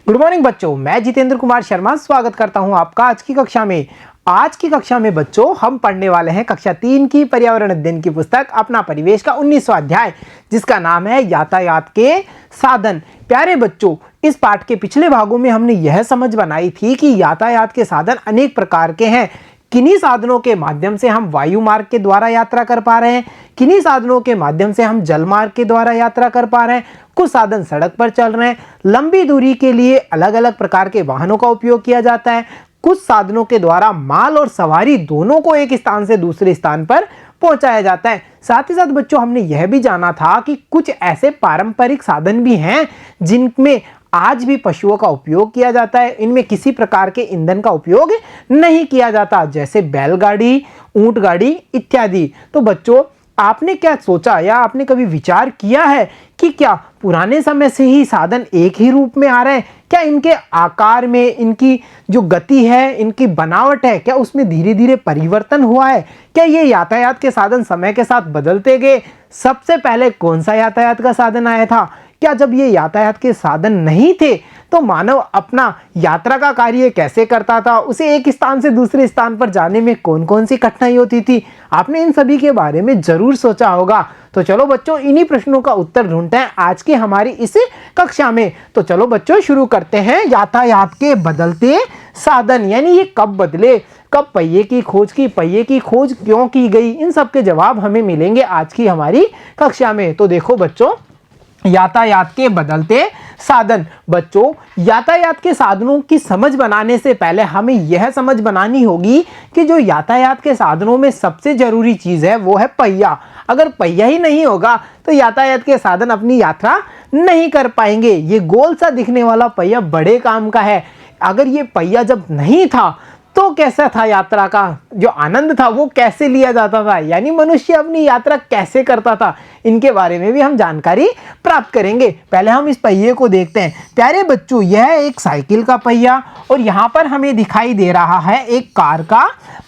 Good morning बच्चों, मैं जितेंद्र कुमार शर्मा स्वागत करता हूं आपका आज की कक्षा में। आज की कक्षा में बच्चों हम पढ़ने वाले हैं कक्षा 3 की पर्यावरण अध्ययन की पुस्तक अपना परिवेश का 19वां अध्याय, जिसका नाम है यातायात के साधन। प्यारे बच्चों, इस पाठ के पिछले भागों में हमने यह समझ बनाई थी कि यातायात के साधन अनेक प्रकार के हैं। किन्हीं साधनों के माध्यम से हम वायु मार्ग के द्वारा यात्रा कर पा रहे हैं, किन्हीं साधनों के माध्यम से हम जल मार्ग के द्वारा यात्रा कर पा रहे हैं, कुछ साधन सड़क पर चल रहे हैं। लंबी दूरी के लिए अलग अलग प्रकार के वाहनों का उपयोग किया जाता है। कुछ साधनों के द्वारा माल और सवारी दोनों को एक स्थान से दूसरे स्थान पर पहुंचाया जाता है। साथ ही साथ बच्चों हमने यह भी जाना था कि कुछ ऐसे पारंपरिक साधन भी हैं जिनमें आज भी पशुओं का उपयोग किया जाता है। इनमें किसी प्रकार के ईंधन का उपयोग नहीं किया जाता, जैसे बैलगाड़ी, ऊंट गाड़ी इत्यादि। तो बच्चों, आपने क्या सोचा या आपने कभी विचार किया है कि क्या पुराने समय से ही साधन एक ही रूप में आ रहे हैं? क्या इनके आकार में, इनकी जो गति है, इनकी बनावट है, क्या उसमें धीरे धीरे परिवर्तन हुआ है? क्या ये यातायात के साधन समय के साथ बदलते गए? सबसे पहले कौन सा यातायात का साधन आया था? क्या जब ये यातायात के साधन नहीं थे तो मानव अपना यात्रा का कार्य कैसे करता था? उसे एक स्थान से दूसरे स्थान पर जाने में कौन कौन सी कठिनाई होती थी? आपने इन सभी के बारे में जरूर सोचा होगा। तो चलो बच्चों, इन्हीं प्रश्नों का उत्तर ढूंढते हैं आज की हमारी इस कक्षा में। तो चलो बच्चों, शुरू करते हैं। यातायात के बदलते साधन, यानी ये कब बदले, कब पहिए की खोज की, पहिए की खोज क्यों की गई, इन सब के जवाब हमें मिलेंगे आज की हमारी कक्षा में। तो देखो बच्चों, यातायात के बदलते साधन। बच्चों, यातायात के साधनों की समझ बनाने से पहले हमें यह समझ बनानी होगी कि जो यातायात के साधनों में सबसे जरूरी चीज है वो है पहिया। अगर पहिया ही नहीं होगा तो यातायात के साधन अपनी यात्रा नहीं कर पाएंगे। ये गोल सा दिखने वाला पहिया बड़े काम का है। अगर ये पहिया जब नहीं था तो कैसा था यात्रा का जो आनंद था वो कैसे लिया जाता था, यानी मनुष्य अपनी यात्रा कैसे करता था, इनके बारे में भी हम जानकारी प्राप्त करेंगे। पहले हम इस पहिए को देखते हैं। प्यारे बच्चों, यह एक साइकिल का पहिया और यहाँ पर हमें दिखाई दे रहा है एक कार का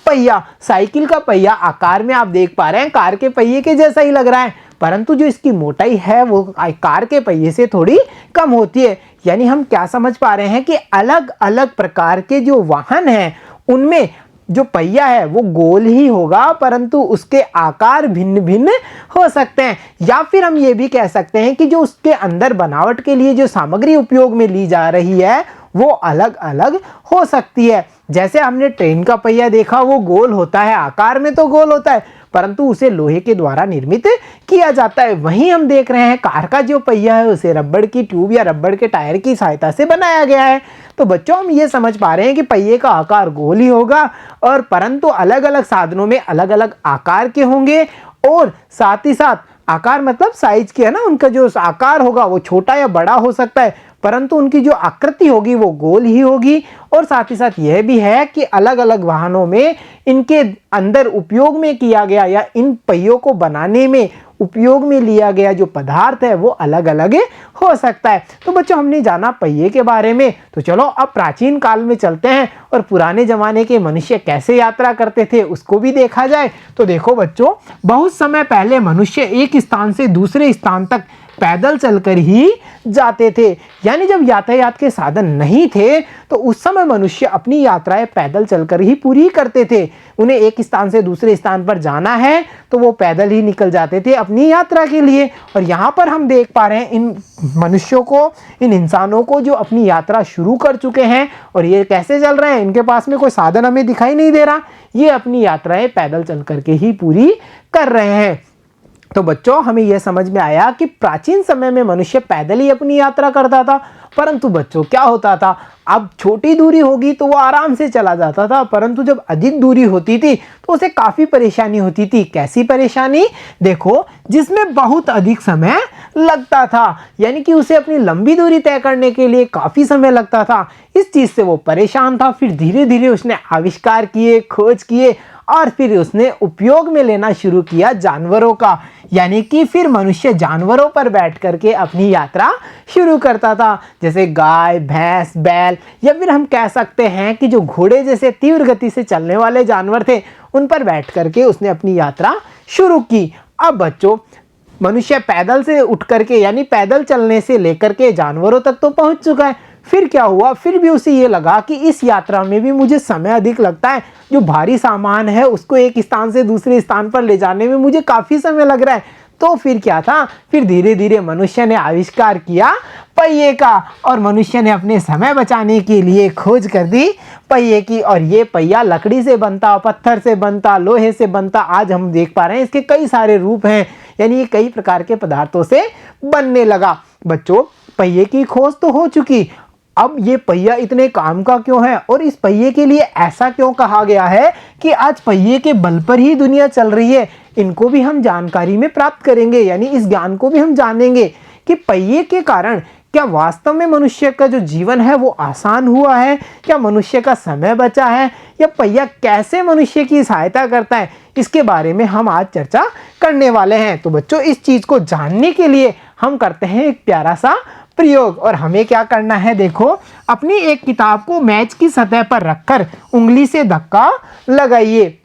पहिया। साइकिल का पहिया आकार में आप देख पा रहे हैं कार के पहिए के जैसा ही लग रहा है, परंतु जो इसकी मोटाई है वो कार के पहिए से थोड़ी कम होती है। यानी हम क्या समझ पा रहे हैं कि अलग अलग प्रकार के जो वाहन हैं उनमें जो पहिया है वो गोल ही होगा, परंतु उसके आकार भिन्न भिन्न हो सकते हैं। या फिर हम ये भी कह सकते हैं कि जो उसके अंदर बनावट के लिए जो सामग्री उपयोग में ली जा रही है वो अलग अलग हो सकती है। जैसे हमने ट्रेन का पहिया देखा, वो गोल होता है, आकार में तो गोल होता है, परंतु उसे लोहे के द्वारा निर्मित किया जाता है। वहीं हम देख रहे हैं कार का जो पहिया है उसे रबड़ की ट्यूब या रबड़ के टायर की सहायता से बनाया गया है। तो बच्चों, हम ये समझ पा रहे हैं कि पहिए का आकार गोल ही होगा, और परंतु अलग अलग साधनों में अलग अलग आकार के होंगे, और साथ ही साथ आकार मतलब साइज के है ना, उनका जो आकार होगा वो छोटा या बड़ा हो सकता है, परंतु उनकी जो आकृति होगी वो गोल ही होगी। और साथ ही साथ यह भी है कि अलग अलग वाहनों में इनके अंदर उपयोग में किया गया या इन पहियों को बनाने में उपयोग में लिया गया जो पदार्थ है वो अलग अलग हो सकता है। तो बच्चों, हमने जाना पहिए के बारे में। तो चलो अब प्राचीन काल में चलते हैं और पुराने जमाने के मनुष्य कैसे यात्रा करते थे उसको भी देखा जाए। तो देखो बच्चों, बहुत समय पहले मनुष्य एक स्थान से दूसरे स्थान तक पैदल चलकर ही जाते थे। यानी जब यातायात के साधन नहीं थे तो उस समय मनुष्य अपनी यात्राएं पैदल चलकर ही पूरी करते थे। उन्हें एक स्थान से दूसरे स्थान पर जाना है तो वो पैदल ही निकल जाते थे अपनी यात्रा के लिए। और यहाँ पर हम देख पा रहे हैं इन मनुष्यों को, इन इंसानों को जो अपनी यात्रा शुरू कर चुके हैं। और ये कैसे चल रहे हैं? इनके पास में कोई साधन हमें दिखाई नहीं दे रहा, ये अपनी यात्राएं पैदल चल करके ही पूरी कर रहे हैं। तो बच्चों, हमें यह समझ में आया कि प्राचीन समय में मनुष्य पैदल ही अपनी यात्रा करता था। परंतु बच्चों, क्या होता था, अब छोटी दूरी होगी तो वो आराम से चला जाता था, परंतु जब अधिक दूरी होती थी तो उसे काफी परेशानी होती थी। कैसी परेशानी? देखो, जिसमें बहुत अधिक समय लगता था, यानी कि उसे अपनी लंबी दूरी तय करने के लिए काफी समय लगता था। इस चीज से वो परेशान था। फिर धीरे धीरे उसने आविष्कार किए, खोज किए, और फिर उसने उपयोग में लेना शुरू किया जानवरों का। यानी कि फिर मनुष्य जानवरों पर बैठ करके अपनी यात्रा शुरू करता था, जैसे गाय, भैंस, बैल, या फिर हम कह सकते हैं कि जो घोड़े जैसे तीव्र गति से चलने वाले जानवर थे उन पर बैठ करके उसने अपनी यात्रा शुरू की। अब बच्चों, मनुष्य पैदल से उठ करके यानी पैदल चलने से लेकर के जानवरों तक तो पहुंच चुका है, फिर क्या हुआ, फिर भी उसे ये लगा कि इस यात्रा में भी मुझे समय अधिक लगता है, जो भारी सामान है उसको एक स्थान से दूसरे स्थान पर ले जाने में मुझे काफ़ी समय लग रहा है। तो फिर क्या था, फिर धीरे धीरे मनुष्य ने आविष्कार किया पहिए का, और मनुष्य ने अपने समय बचाने के लिए खोज कर दी पहिए की। और ये पहिया लकड़ी से बनता, पत्थर से बनता, लोहे से बनता, आज हम देख पा रहे हैं इसके कई सारे रूप हैं, यानी ये कई प्रकार के पदार्थों से बनने लगा। बच्चों, पहिए की खोज तो हो चुकी, अब ये पहिया इतने काम का क्यों है और इस पहिए के लिए ऐसा क्यों कहा गया है कि आज पहिए के बल पर ही दुनिया चल रही है, इनको भी हम जानकारी में प्राप्त करेंगे, यानी इस ज्ञान को भी हम जानेंगे कि पहिए के कारण क्या वास्तव में मनुष्य का जो जीवन है वो आसान हुआ है, क्या मनुष्य का समय बचा है, या पहिया कैसे मनुष्य की सहायता करता है, इसके बारे में हम आज चर्चा करने वाले हैं। तो बच्चों, इस चीज को जानने के लिए हम करते हैं एक प्यारा सा प्रयोग। और हमें क्या करना है, देखो, अपनी एक किताब को मेज की सतह पर रखकर उंगली से धक्का लगाइए।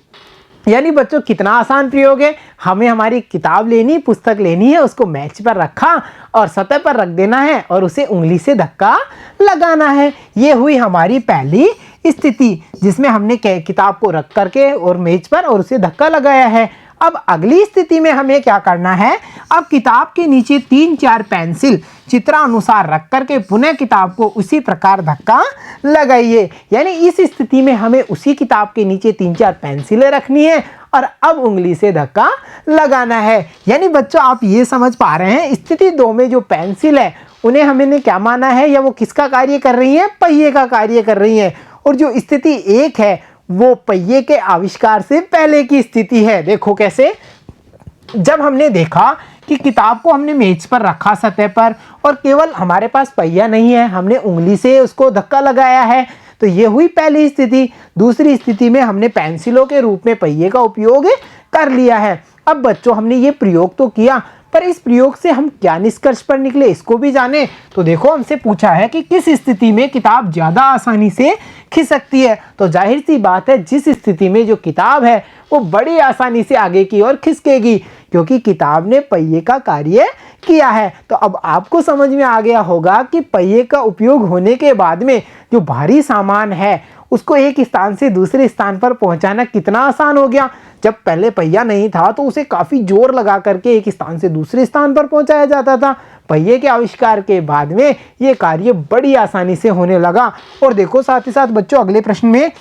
यानी बच्चों, कितना आसान प्रयोग है, हमें हमारी किताब लेनी, पुस्तक लेनी है, उसको मेज पर रखा और सतह पर रख देना है और उसे उंगली से धक्का लगाना है। ये हुई हमारी पहली स्थिति, जिसमें हमने किताब को रख करके और मेज पर और उसे धक्का लगाया है। अब अगली स्थिति में हमें क्या करना है, अब किताब के नीचे 3-4 पेंसिल चित्रानुसार रख करके पुनः किताब को उसी प्रकार धक्का लगाइए। यानी इस स्थिति में हमें उसी किताब के नीचे 3-4 पेंसिलें रखनी है और अब उंगली से धक्का लगाना है। यानी बच्चों, आप ये समझ पा रहे हैं, स्थिति 2 में जो पेंसिल है उन्हें हमने क्या माना है, या वो किसका कार्य कर रही है, पहिए का कार्य कर रही है। और जो स्थिति 1 है वो पहिए के आविष्कार से पहले की स्थिति है। देखो कैसे, जब हमने देखा कि किताब को हमने मेज पर रखा सतह पर और केवल हमारे पास पहिया नहीं है, हमने उंगली से उसको धक्का लगाया है, तो ये हुई पहली स्थिति। दूसरी स्थिति में हमने पेंसिलों के रूप में पहिए का उपयोग कर लिया है। अब बच्चों, हमने ये प्रयोग तो किया, पर इस प्रयोग से हम क्या निष्कर्ष पर निकले इसको भी जाने। तो देखो, हमसे पूछा है कि किस स्थिति में किताब ज़्यादा आसानी से खिसकती है। तो जाहिर सी बात है, जिस स्थिति में जो किताब है वो बड़ी आसानी से आगे की ओर खिसकेगी, क्योंकि किताब ने पहिए का कार्य किया है। तो अब आपको समझ में आ गया होगा कि पहिए का उपयोग होने के बाद में जो भारी सामान है उसको एक स्थान से दूसरे स्थान पर पहुंचाना कितना आसान हो गया। जब पहले पहिया नहीं था तो उसे काफ़ी जोर लगा करके एक स्थान से दूसरे स्थान पर पहुंचाया जाता था। पहिए के आविष्कार के बाद में ये कार्य बड़ी आसानी से होने लगा। और देखो, साथ ही साथ बच्चों, अगले प्रश्न में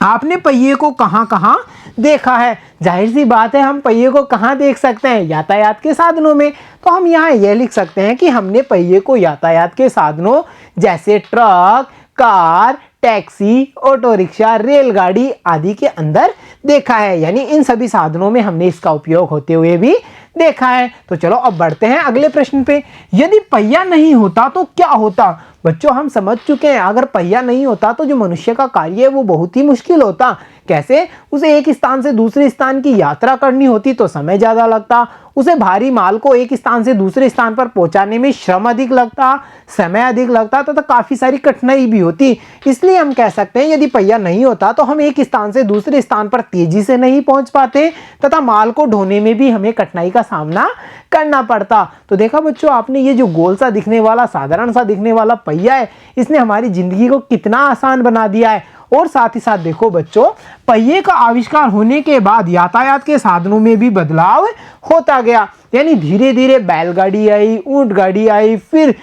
आपने पहिए को कहाँ कहाँ देखा है। जाहिर सी बात है, हम पहिए को कहाँ देख सकते हैं, यातायात के साधनों में। तो हम यहाँ यह लिख सकते हैं कि हमने पहिए को यातायात के साधनों जैसे truck, car, taxi, auto rickshaw, रेलगाड़ी आदि के अंदर देखा है। यानी इन सभी साधनों में हमने इसका उपयोग होते हुए भी देखा है। तो चलो अब बढ़ते हैं अगले प्रश्न पे। यदि पहिया नहीं होता तो क्या होता। बच्चों, हम समझ चुके हैं, अगर पहिया नहीं होता तो जो मनुष्य का कार्य है वो बहुत ही मुश्किल होता। कैसे, उसे एक स्थान से दूसरे स्थान की यात्रा करनी होती तो समय ज़्यादा लगता, उसे भारी माल को एक स्थान से दूसरे स्थान पर पहुंचाने में श्रम अधिक लगता, समय अधिक लगता तथा काफ़ी सारी कठिनाई भी होती। इसलिए हम कह सकते हैं, यदि पहिया नहीं होता तो हम एक स्थान से दूसरे स्थान पर तेजी से नहीं पहुंच पाते तथा माल को ढोने में भी हमें कठिनाई का सामना करना पड़ता। तो देखा बच्चों, आपने ये जो गोल सा दिखने वाला, साधारण सा दिखने वाला पहिया है, इसने हमारी जिंदगी को कितना आसान बना दिया है। और साथ ही साथ देखो बच्चों, पहिए का आविष्कार होने के बाद यातायात के साधनों में भी बदलाव होता गया। यानी धीरे धीरे बैलगाड़ी आई, ऊंट गाड़ी आई, फिर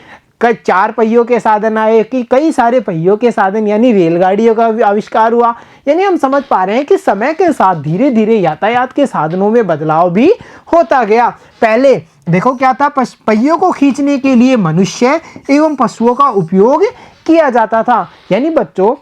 4 पहियों के साधन आए, कि कई सारे पहियों के साधन यानी रेलगाड़ियों का आविष्कार हुआ। यानी हम समझ पा रहे हैं कि समय के साथ धीरे धीरे यातायात के साधनों में बदलाव भी होता गया। पहले देखो क्या था, पहियों को खींचने के लिए मनुष्य एवं पशुओं का उपयोग किया जाता था। यानी बच्चों,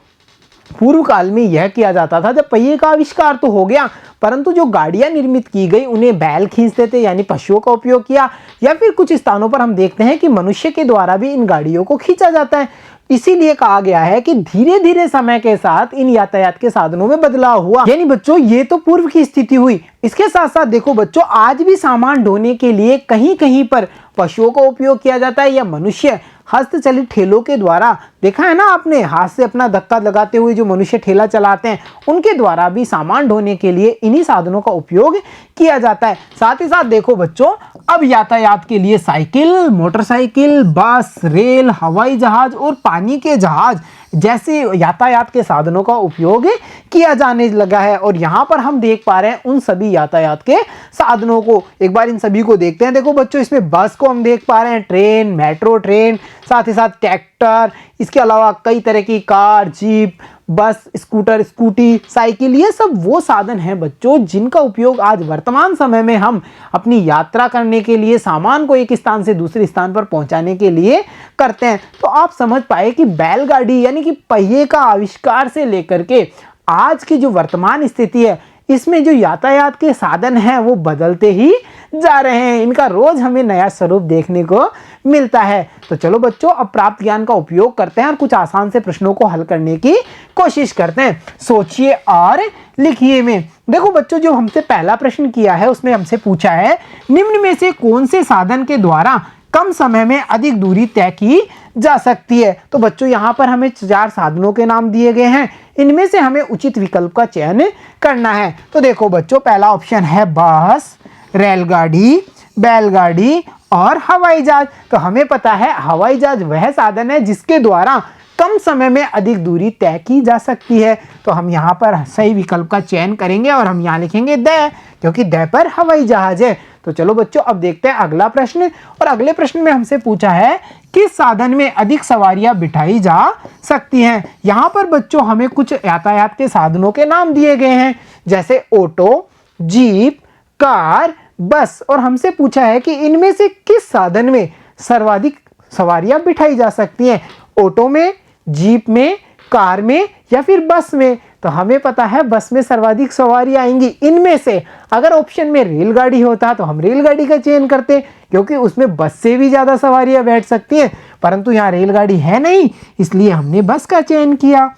पूर्व काल में यह किया जाता था, जब पहिए का आविष्कार तो हो गया परंतु जो गाड़ियां निर्मित की गई उन्हें बैल खींचते थे, यानी पशुओं का उपयोग किया। या फिर कुछ स्थानों पर हम देखते हैं कि मनुष्य के द्वारा भी इन गाड़ियों को खींचा जाता है। इसीलिए कहा गया है कि धीरे धीरे समय के साथ इन यातायात के साधनों में बदलाव हुआ। यानी बच्चों, ये तो पूर्व की स्थिति हुई। इसके साथ साथ देखो बच्चों, आज भी सामान ढोने के लिए कहीं कहीं पर पशुओं का उपयोग किया जाता है या मनुष्य हस्तचलित ठेलों के द्वारा, देखा है ना आपने, हाथ से अपना धक्का लगाते हुए जो मनुष्य ठेला चलाते हैं उनके द्वारा भी सामान ढोने के लिए इन्हीं साधनों का उपयोग किया जाता है। साथ ही साथ देखो बच्चों, अब यातायात के लिए साइकिल, मोटरसाइकिल, बस, रेल, हवाई जहाज और पानी के जहाज जैसे यातायात के साधनों का उपयोग किया जाने लगा है। और यहाँ पर हम देख पा रहे हैं उन सभी यातायात के साधनों को। एक बार इन सभी को देखते हैं। देखो बच्चों, इसमें बस को हम देख पा रहे हैं, ट्रेन, मेट्रो ट्रेन, साथ ही साथ ट्रैक्टर, इसके अलावा कई तरह की कार, जीप, बस, स्कूटर, स्कूटी, साइकिल, ये सब वो साधन हैं बच्चों जिनका उपयोग आज वर्तमान समय में हम अपनी यात्रा करने के लिए, सामान को एक स्थान से दूसरे स्थान पर पहुंचाने के लिए करते हैं। तो आप समझ पाए कि बैलगाड़ी यानी कि पहिए का आविष्कार से लेकर के आज की जो वर्तमान स्थिति है, इसमें जो यातायात के साधन हैं वो बदलते ही जा रहे हैं। इनका रोज हमें नया स्वरूप देखने को मिलता है। तो चलो बच्चों, अब प्राप्त ज्ञान का उपयोग करते हैं और कुछ आसान से प्रश्नों को हल करने की कोशिश करते हैं। सोचिए और लिखिए में। देखो बच्चों, जो हमसे पहला प्रश्न किया है उसमें हमसे पूछा है, निम्न में से कौन से साधन के द्वारा कम समय में अधिक दूरी तय की जा सकती है। तो बच्चों, यहाँ पर हमें 4 साधनों के नाम दिए गए हैं। इनमें से हमें उचित विकल्प का चयन करना है। तो देखो बच्चों, पहला ऑप्शन है बस, रेलगाड़ी, बैलगाड़ी और हवाई जहाज। तो हमें पता है हवाई जहाज वह साधन है जिसके द्वारा कम समय में अधिक दूरी तय की जा सकती है। तो हम यहाँ पर सही विकल्प का चयन करेंगे और हम यहाँ लिखेंगे द, क्योंकि द पर हवाई जहाज है। तो चलो बच्चों, अब देखते हैं अगला प्रश्न। और अगले प्रश्न में हमसे पूछा है किस साधन में अधिक सवारियां बिठाई जा सकती हैं। यहाँ पर बच्चों हमें कुछ यातायात के साधनों के नाम दिए गए हैं, जैसे ऑटो, जीप, कार, बस। और हमसे पूछा है कि इनमें से किस साधन में सर्वाधिक सवारियां बिठाई जा सकती हैं, ऑटो में, जीप में, कार में या फिर बस में। तो हमें पता है बस में सर्वाधिक सवारी आएंगी। इनमें से अगर ऑप्शन में रेलगाड़ी होता तो हम रेलगाड़ी का चयन करते, क्योंकि उसमें बस से भी ज़्यादा सवारियां बैठ सकती हैं, परंतु यहाँ रेलगाड़ी है नहीं, इसलिए हमने बस का चयन किया।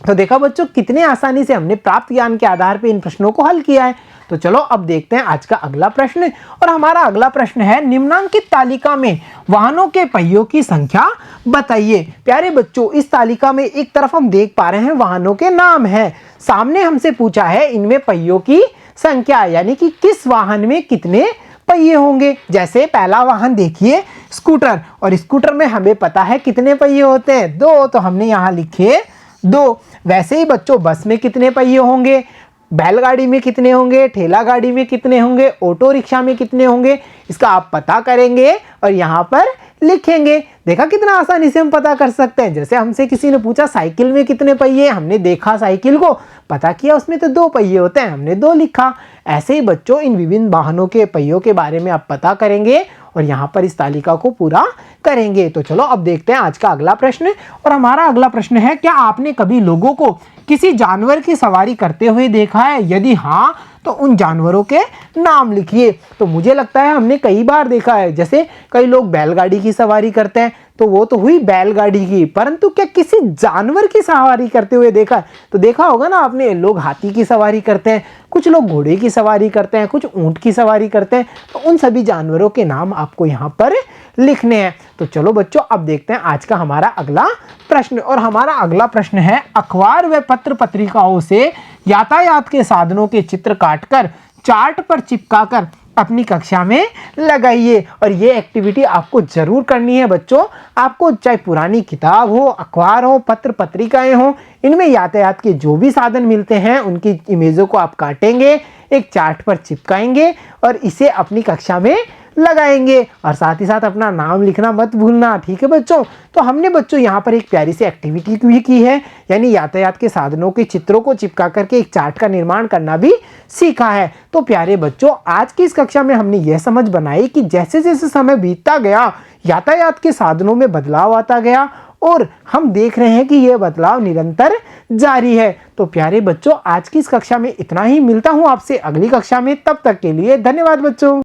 तो देखा बच्चों, कितने आसानी से हमने प्राप्त ज्ञान के आधार पर इन प्रश्नों को हल किया है। तो चलो अब देखते हैं आज का अगला प्रश्न। और हमारा अगला प्रश्न है, निम्नांकित तालिका में वाहनों के पहियों की संख्या बताइए। प्यारे बच्चों, इस तालिका में एक तरफ हम देख पा रहे हैं वाहनों के नाम हैं, सामने हमसे पूछा है इनमें पहियों की संख्या, यानी कि किस वाहन में कितने पहिए होंगे। जैसे पहला वाहन देखिए स्कूटर, और स्कूटर में हमें पता है कितने पहिए होते हैं, 2, तो हमने यहाँ लिखे 2। वैसे ही बच्चों, बस में कितने पहिए होंगे, बैलगाड़ी में कितने होंगे, ठेला गाड़ी में कितने होंगे, ऑटो रिक्शा में कितने होंगे, इसका आप पता करेंगे और यहाँ पर लिखेंगे। देखा कितना आसानी से हम पता कर सकते हैं। जैसे हमसे किसी ने पूछा साइकिल में कितने पहिए, हमने देखा साइकिल को, पता किया उसमें तो 2 पहिए होते हैं, हमने 2 लिखा। ऐसे ही बच्चों, इन विभिन्न वाहनों के पहियों के बारे में आप पता करेंगे और यहाँ पर इस तालिका को पूरा करेंगे। तो चलो अब देखते हैं आज का अगला प्रश्न। और हमारा अगला प्रश्न है, क्या आपने कभी लोगों को किसी जानवर की सवारी करते हुए देखा है? यदि हाँ, तो उन जानवरों के नाम लिखिए। तो मुझे लगता है हमने कई बार देखा है। जैसे कई लोग बैलगाड़ी की सवारी करते हैं, तो वो तो हुई बैलगाड़ी की, परंतु क्या किसी जानवर की सवारी करते हुए देखा है? तो देखा होगा ना आपने, लोग हाथी की सवारी करते हैं, कुछ लोग घोड़े की सवारी करते हैं, कुछ ऊंट की सवारी करते हैं। तो उन सभी जानवरों के नाम आपको यहाँ पर लिखने हैं। तो चलो बच्चों, अब देखते हैं आज का हमारा अगला प्रश्न। और हमारा अगला प्रश्न है, अखबार व पत्र पत्रिकाओं से यातायात के साधनों के चित्र काटकर चार्ट पर चिपकाकर अपनी कक्षा में लगाइए। और ये एक्टिविटी आपको जरूर करनी है बच्चों। आपको चाहे पुरानी किताब हो, अखबार हो, पत्र पत्रिकाएं हो, इनमें यातायात के जो भी साधन मिलते हैं उनकी इमेजों को आप काटेंगे, एक चार्ट पर चिपकाएंगे और इसे अपनी कक्षा में लगाएंगे। और साथ ही साथ अपना नाम लिखना मत भूलना, ठीक है बच्चों। तो हमने बच्चों यहाँ पर एक प्यारी सी एक्टिविटी भी की है, यानी यातायात के साधनों के चित्रों को चिपका करके एक चार्ट का निर्माण करना भी सीखा है। तो प्यारे बच्चों, आज की इस कक्षा में हमने यह समझ बनाई कि जैसे जैसे समय बीतता गया, यातायात के साधनों में बदलाव आता गया और हम देख रहे हैं कि यह बदलाव निरंतर जारी है। तो प्यारे बच्चों, आज की इस कक्षा में इतना ही। मिलता हूं आपसे अगली कक्षा में, तब तक के लिए धन्यवाद बच्चों।